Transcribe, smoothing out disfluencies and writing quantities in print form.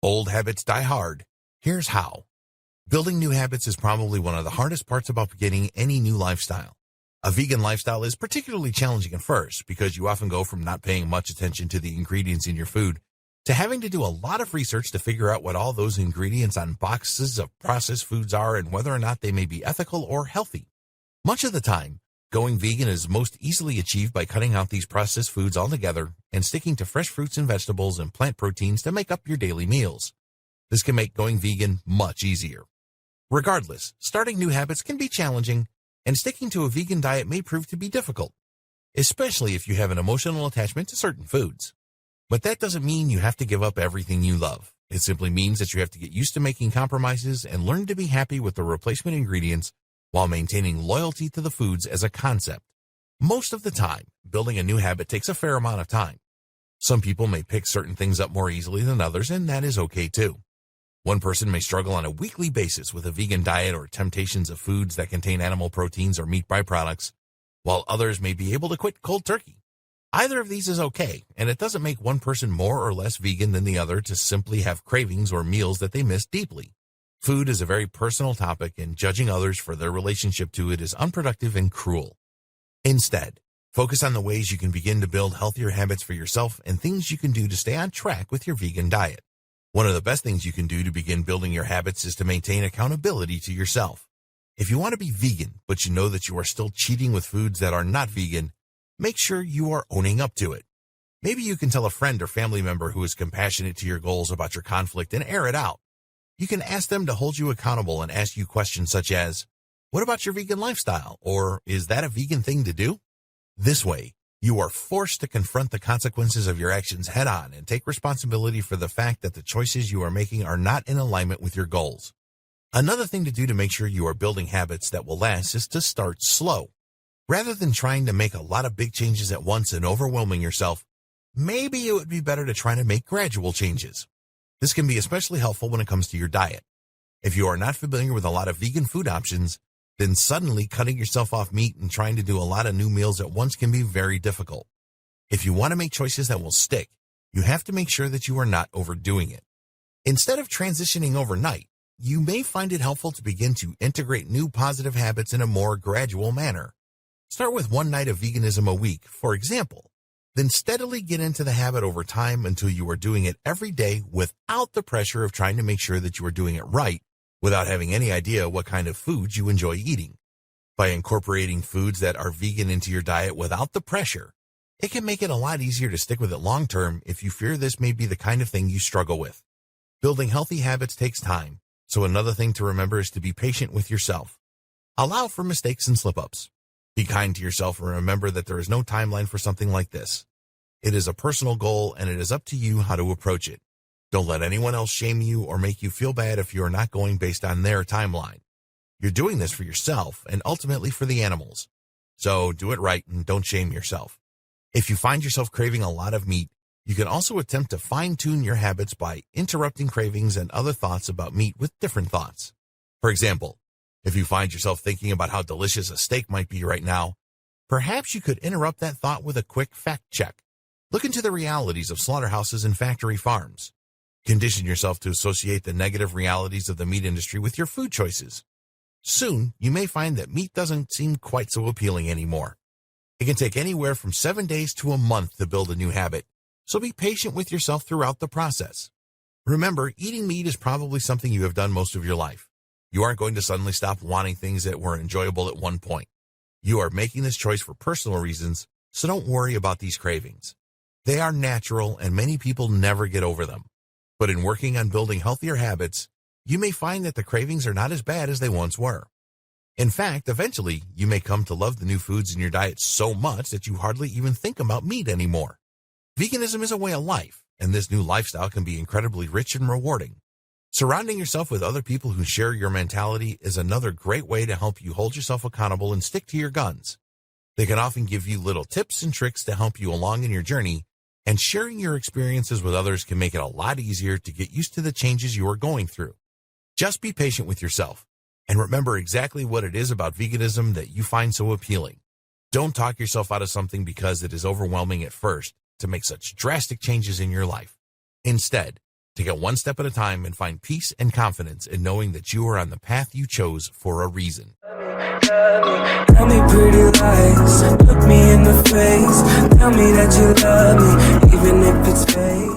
Old habits die hard. Here's how. Building new habits is probably one of the hardest parts about beginning any new lifestyle. A vegan lifestyle is particularly challenging at first because you often go from not paying much attention to the ingredients in your food to having to do a lot of research to figure out what all those ingredients on boxes of processed foods are and whether or not they may be ethical or healthy. Much of the time, going vegan is most easily achieved by cutting out these processed foods altogether and sticking to fresh fruits and vegetables and plant proteins to make up your daily meals. This can make going vegan much easier. Regardless, starting new habits can be challenging, and sticking to a vegan diet may prove to be difficult, especially if you have an emotional attachment to certain foods. But that doesn't mean you have to give up everything you love. It simply means that you have to get used to making compromises and learn to be happy with the replacement ingredients while maintaining loyalty to the foods as a concept. Most of the time, building a new habit takes a fair amount of time. Some people may pick certain things up more easily than others, and that is okay too. One person may struggle on a weekly basis with a vegan diet or temptations of foods that contain animal proteins or meat byproducts, while others may be able to quit cold turkey. Either of these is okay, and it doesn't make one person more or less vegan than the other to simply have cravings or meals that they miss deeply. Food is a very personal topic, and judging others for their relationship to it is unproductive and cruel. Instead, focus on the ways you can begin to build healthier habits for yourself and things you can do to stay on track with your vegan diet. One of the best things you can do to begin building your habits is to maintain accountability to yourself. If you want to be vegan, but you know that you are still cheating with foods that are not vegan, make sure you are owning up to it. Maybe you can tell a friend or family member who is compassionate to your goals about your conflict and air it out. You can ask them to hold you accountable and ask you questions such as, "What about your vegan lifestyle?" or "Is that a vegan thing to do?" This way, you are forced to confront the consequences of your actions head on and take responsibility for the fact that the choices you are making are not in alignment with your goals. Another thing to do to make sure you are building habits that will last is to start slow. Rather than trying to make a lot of big changes at once and overwhelming yourself, maybe it would be better to try to make gradual changes. This can be especially helpful when it comes to your diet. If you are not familiar with a lot of vegan food options, then suddenly cutting yourself off meat and trying to do a lot of new meals at once can be very difficult. If you want to make choices that will stick, you have to make sure that you are not overdoing it. Instead of transitioning overnight, you may find it helpful to begin to integrate new positive habits in a more gradual manner. Start with one night of veganism a week, for example, then steadily get into the habit over time until you are doing it every day without the pressure of trying to make sure that you are doing it right, without having any idea what kind of foods you enjoy eating. By incorporating foods that are vegan into your diet without the pressure, it can make it a lot easier to stick with it long term if you fear this may be the kind of thing you struggle with. Building healthy habits takes time, so another thing to remember is to be patient with yourself. Allow for mistakes and slip-ups. Be kind to yourself and remember that there is no timeline for something like this. It is a personal goal, and it is up to you how to approach it. Don't let anyone else shame you or make you feel bad if you are not going based on their timeline. You're doing this for yourself and ultimately for the animals. So do it right and don't shame yourself. If you find yourself craving a lot of meat, you can also attempt to fine-tune your habits by interrupting cravings and other thoughts about meat with different thoughts. For example, if you find yourself thinking about how delicious a steak might be right now, perhaps you could interrupt that thought with a quick fact check. Look into the realities of slaughterhouses and factory farms. Condition yourself to associate the negative realities of the meat industry with your food choices. Soon, you may find that meat doesn't seem quite so appealing anymore. It can take anywhere from 7 days to a month to build a new habit, so be patient with yourself throughout the process. Remember, eating meat is probably something you have done most of your life. You aren't going to suddenly stop wanting things that were enjoyable at one point. You are making this choice for personal reasons, so don't worry about these cravings. They are natural, and many people never get over them. But in working on building healthier habits, you may find that the cravings are not as bad as they once were. In fact, eventually, you may come to love the new foods in your diet so much that you hardly even think about meat anymore. Veganism is a way of life, and this new lifestyle can be incredibly rich and rewarding. Surrounding yourself with other people who share your mentality is another great way to help you hold yourself accountable and stick to your guns. They can often give you little tips and tricks to help you along in your journey, and sharing your experiences with others can make it a lot easier to get used to the changes you are going through. Just be patient with yourself, and remember exactly what it is about veganism that you find so appealing. Don't talk yourself out of something because it is overwhelming at first to make such drastic changes in your life. Instead, Take it one step at a time and find peace and confidence in knowing that you are on the path you chose for a reason. Tell me pretty lies, look me in the face, tell me that you love me, even if it's fake.